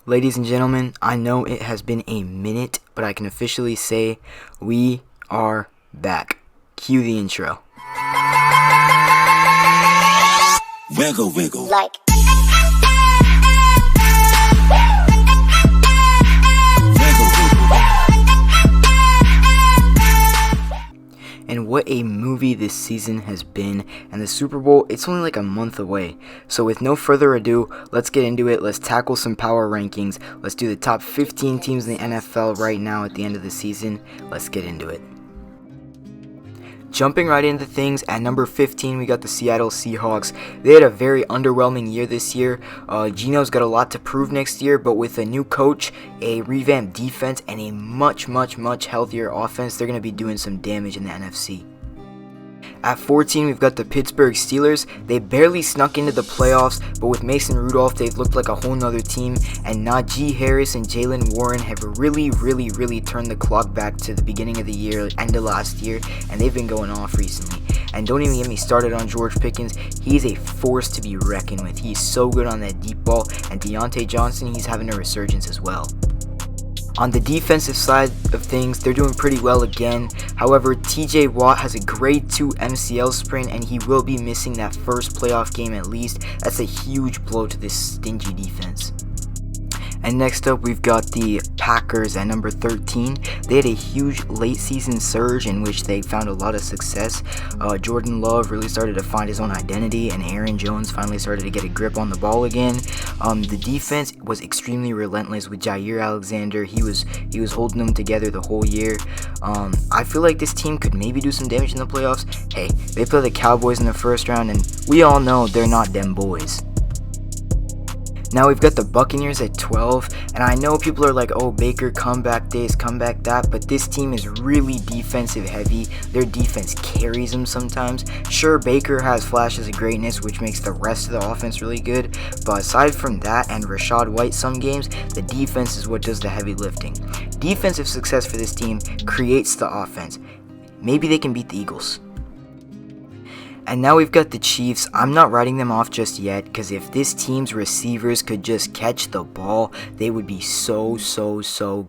Ladies and gentlemen, I know it has been a minute, but I can officially say we are back. Cue the intro. Wiggle, wiggle. Like. And what a movie this season has been, and the Super Bowl, it's only like a month away. So with no further ado, let's get into it. Let's tackle some power rankings. Let's do the top 15 teams in the NFL right now at the end of the season. Let's get into it. Jumping right into things, at number 15, we got the Seattle Seahawks. They had a very underwhelming year this year. Geno's got a lot to prove next year, but with a new coach, a revamped defense, and a much healthier offense, they're going to be doing some damage in the NFC. At 14, we've got the Pittsburgh Steelers. They barely snuck into the playoffs, but with Mason Rudolph, they've looked like a whole nother team, and Najee Harris and Jalen Warren have really turned the clock back to the beginning of the year, end of last year, and they've been going off recently. And don't even get me started on George Pickens. He's a force to be reckoned with. He's so good on that deep ball, and Deontay Johnson, he's having a resurgence as well. On the defensive side of things, they're doing pretty well again. However, TJ Watt has a grade 2 MCL sprain, and he will be missing that first playoff game at least. That's a huge blow to this stingy defense. And next up, we've got the Packers at number 13. They had a huge late season surge in which they found a lot of success. Jordan Love really started to find his own identity, and Aaron Jones finally started to get a grip on the ball again. The defense was extremely relentless with Jair Alexander. He was holding them together the whole year. I feel like this team could maybe do some damage in the playoffs. Hey, they play the Cowboys in the first round, and we all know they're not them boys. Now we've got the Buccaneers at 12, and I know people are like, oh, Baker, comeback this, comeback that, but this team is really defensive heavy. Their defense carries them sometimes. Sure, Baker has flashes of greatness, which makes the rest of the offense really good, but aside from that and Rachaad White some games, the defense is what does the heavy lifting. Defensive success for this team creates the offense. Maybe they can beat the Eagles. And now we've got the Chiefs. I'm not writing them off just yet, because if this team's receivers could just catch the ball, they would be so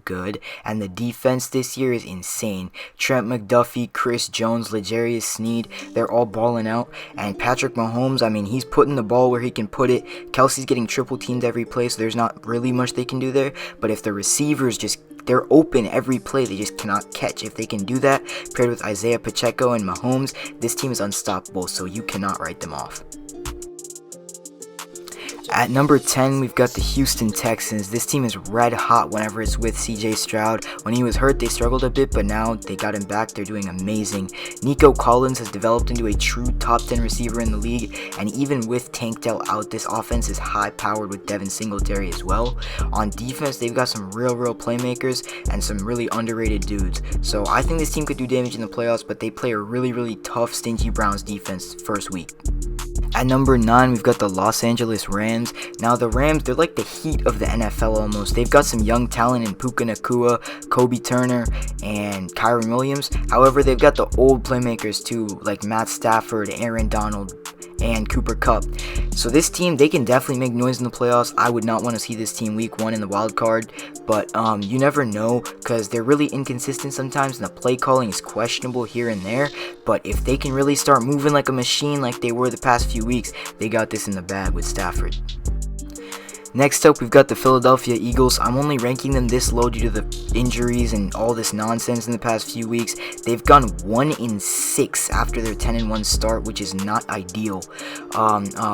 good. And the defense this year is insane. Trent McDuffie, Chris Jones, L'Jarius Sneed, they're all balling out. And Patrick Mahomes, I mean, he's putting the ball where he can put it. Kelsey's getting triple teamed every play, so there's not really much they can do there. But if the receivers they're open every play, they just cannot catch. If they can do that, paired with Isaiah Pacheco and Mahomes, this team is unstoppable, so you cannot write them off. At number 10, we've got the Houston Texans. This team is red hot whenever it's with CJ Stroud. When he was hurt, they struggled a bit, but now they got him back. They're doing amazing. Nico Collins has developed into a true top 10 receiver in the league, and even with Tank Dell out, this offense is high-powered with Devin Singletary as well. On defense, they've got some real playmakers and some really underrated dudes. So I think this team could do damage in the playoffs, but they play a really tough, stingy Browns defense first week. At number 9, we've got the Los Angeles Rams. Now, the Rams, they're like the Heat of the NFL almost. They've got some young talent in Puka Nacua, Kobe Turner, and Kyron Williams. However, they've got the old playmakers too, like Matt Stafford, Aaron Donald, and Cooper Kupp. So this team, they can definitely make noise in the playoffs. I would not want to see this team week 1 in the wild card, but you never know, because they're really inconsistent sometimes, and the play calling is questionable here and there. But if they can really start moving like a machine like they were the past few weeks, they got this in the bag with Stafford. Next up, we've got the Philadelphia Eagles. I'm only ranking them this low due to the injuries and all this nonsense in the past few weeks. They've gone 1-6 after their 10-1 start, which is not ideal,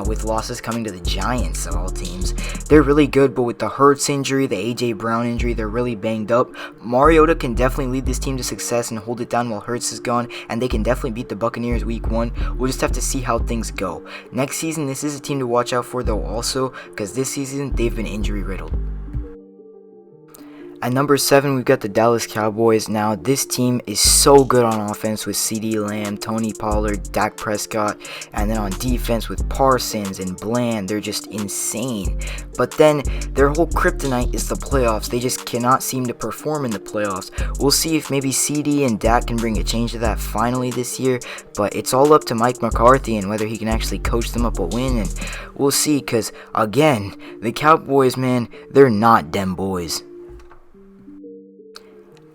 with losses coming to the Giants of all teams. They're really good, but with the Hurts injury, the A.J. Brown injury, they're really banged up. Mariota can definitely lead this team to success and hold it down while Hurts is gone, and they can definitely beat the Buccaneers week 1. We'll just have to see how things go. Next season, this is a team to watch out for, though, also, because this season, they've been injury riddled. At number 7, we've got the Dallas Cowboys. Now, this team is so good on offense with CeeDee Lamb, Tony Pollard, Dak Prescott, and then on defense with Parsons and Bland. They're just insane. But then their whole kryptonite is the playoffs. They just cannot seem to perform in the playoffs. We'll see if maybe CeeDee and Dak can bring a change to that finally this year, but it's all up to Mike McCarthy and whether he can actually coach them up a win, and we'll see, because again, the Cowboys, man, they're not dem boys.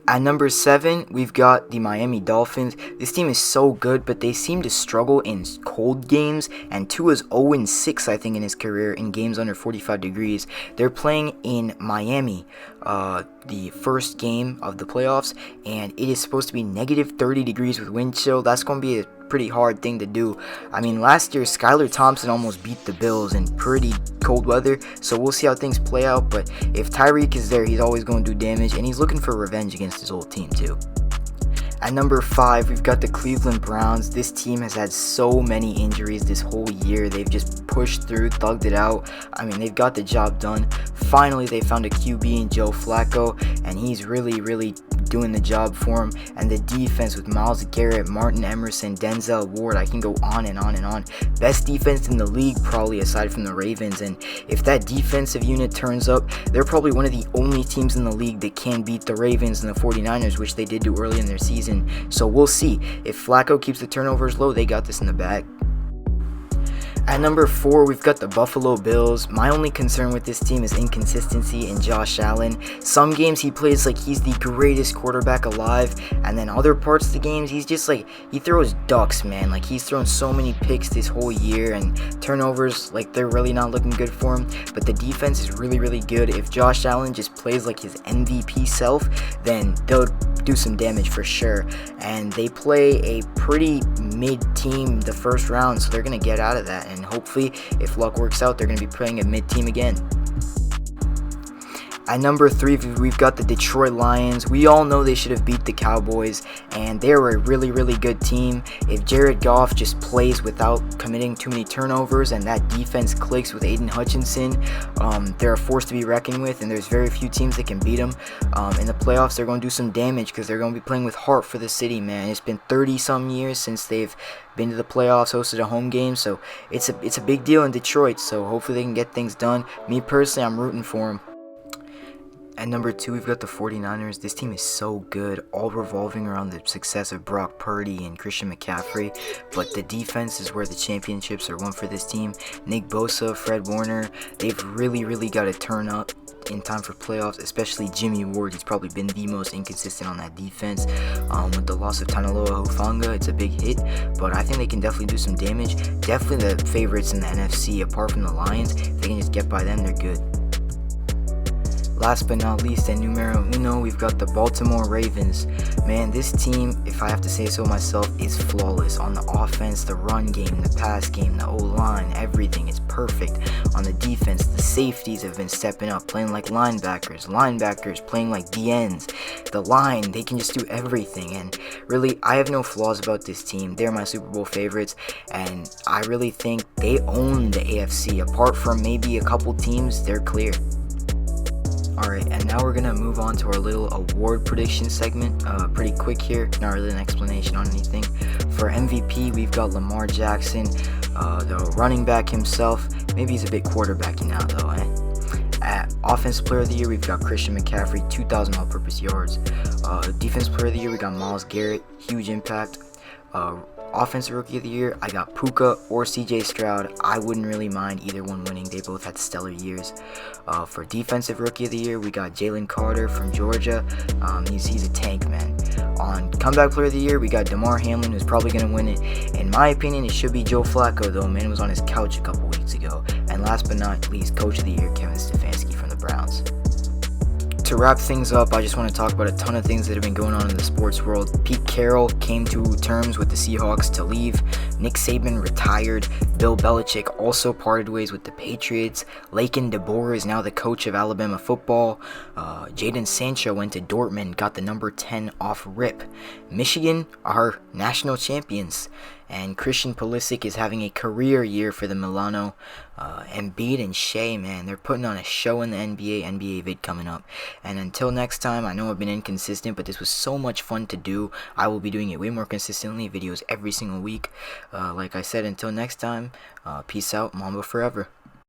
At number 7, we've got the Miami Dolphins. This team is so good, but they seem to struggle in cold games, and Tua's 0-6, I think, in his career in games under 45 degrees. They're playing in Miami, the first game of the playoffs, and it is supposed to be negative 30 degrees with wind chill. That's going to be a pretty hard thing to do. I mean, last year Skylar Thompson almost beat the Bills in pretty cold weather, so we'll see how things play out. But if Tyreek is there, he's always going to do damage, and he's looking for revenge against his old team too. At number 5, we've got the Cleveland Browns. This team has had so many injuries this whole year. They've just pushed through, thugged it out. I mean, they've got the job done. Finally, they found a QB in Joe Flacco, and he's really doing the job for him. And the defense with Myles Garrett, Martin Emerson, Denzel Ward, I can go on and on and on. Best defense in the league, probably, aside from the Ravens. And if that defensive unit turns up, they're probably one of the only teams in the league that can beat the Ravens and the 49ers, which they did do early in their season. So we'll see. If Flacco keeps the turnovers low, they got this in the bag. At number 4, we've got the Buffalo Bills. My only concern with this team is inconsistency in Josh Allen. Some games he plays like he's the greatest quarterback alive, and then other parts of the games he's just like, he throws ducks, man. Like, he's thrown so many picks this whole year, and turnovers, like, they're really not looking good for him. But the defense is really good. If Josh Allen just plays like his MVP self, then they'll do some damage for sure. And they play a pretty mid team the first round, so they're going to get out of that. And hopefully, if luck works out, they're going to be playing a mid team again. At number 3, we've got the Detroit Lions. We all know they should have beat the Cowboys, and they're a really good team. If Jared Goff just plays without committing too many turnovers and that defense clicks with Aiden Hutchinson, they're a force to be reckoned with, and there's very few teams that can beat them. In the playoffs, they're going to do some damage because they're going to be playing with heart for the city, man. It's been 30-some years since they've been to the playoffs, hosted a home game, so it's a big deal in Detroit, so hopefully they can get things done. Me personally, I'm rooting for them. At number 2, we've got the 49ers. This team is so good, all revolving around the success of Brock Purdy and Christian McCaffrey, but the defense is where the championships are won for this team. Nick Bosa, Fred Warner, they've really got to turn up in time for playoffs, especially Jimmy Ward. He's probably been the most inconsistent on that defense. With the loss of Tanaloa Hufanga, it's a big hit, but I think they can definitely do some damage. Definitely the favorites in the NFC, apart from the Lions. If they can just get by them, they're good. Last but not least, at numero uno, we've got the Baltimore Ravens. Man, this team, if I have to say so myself, is flawless. On the offense, the run game, the pass game, the O-line, everything is perfect. On the defense, the safeties have been stepping up, playing like linebackers playing like DNs. The line, they can just do everything. And really, I have no flaws about this team. They're my Super Bowl favorites, and I really think they own the AFC. Apart from maybe a couple teams, they're clear. Alright, and now we're going to move on to our little award prediction segment. Pretty quick here, not really an explanation on anything. For MVP, we've got Lamar Jackson, the running back himself. Maybe he's a bit quarterbacky now, though, At Offensive Player of the Year, we've got Christian McCaffrey, 2,000 all-purpose yards. Defensive Player of the Year, we got Myles Garrett, huge impact. Offensive Rookie of the Year, I got Puka or CJ Stroud. I wouldn't really mind either one winning. They both had stellar years. For Defensive Rookie of the Year, we got Jalen Carter from Georgia. He's a tank, man. On Comeback Player of the Year, we got Damar Hamlin, who's probably going to win it. In my opinion, it should be Joe Flacco, though. Man was on his couch a couple weeks ago. And last but not least, Coach of the Year, Kevin Stefanski from the Browns. To wrap things up, I just want to talk about a ton of things that have been going on in the sports world. Pete Carroll came to terms with the Seahawks to leave. Nick Saban retired. Bill Belichick also parted ways with the Patriots. Laken DeBoer is now the coach of Alabama football. Jadon Sancho went to Dortmund, got the number 10 off rip. Michigan are national champions. And Christian Pulisic is having a career year for the Milano. Embiid and Shea, man, they're putting on a show in the NBA vid coming up. And until next time, I know I've been inconsistent, but this was so much fun to do. I will be doing it way more consistently, videos every single week. Like I said, until next time, peace out, Mamba forever.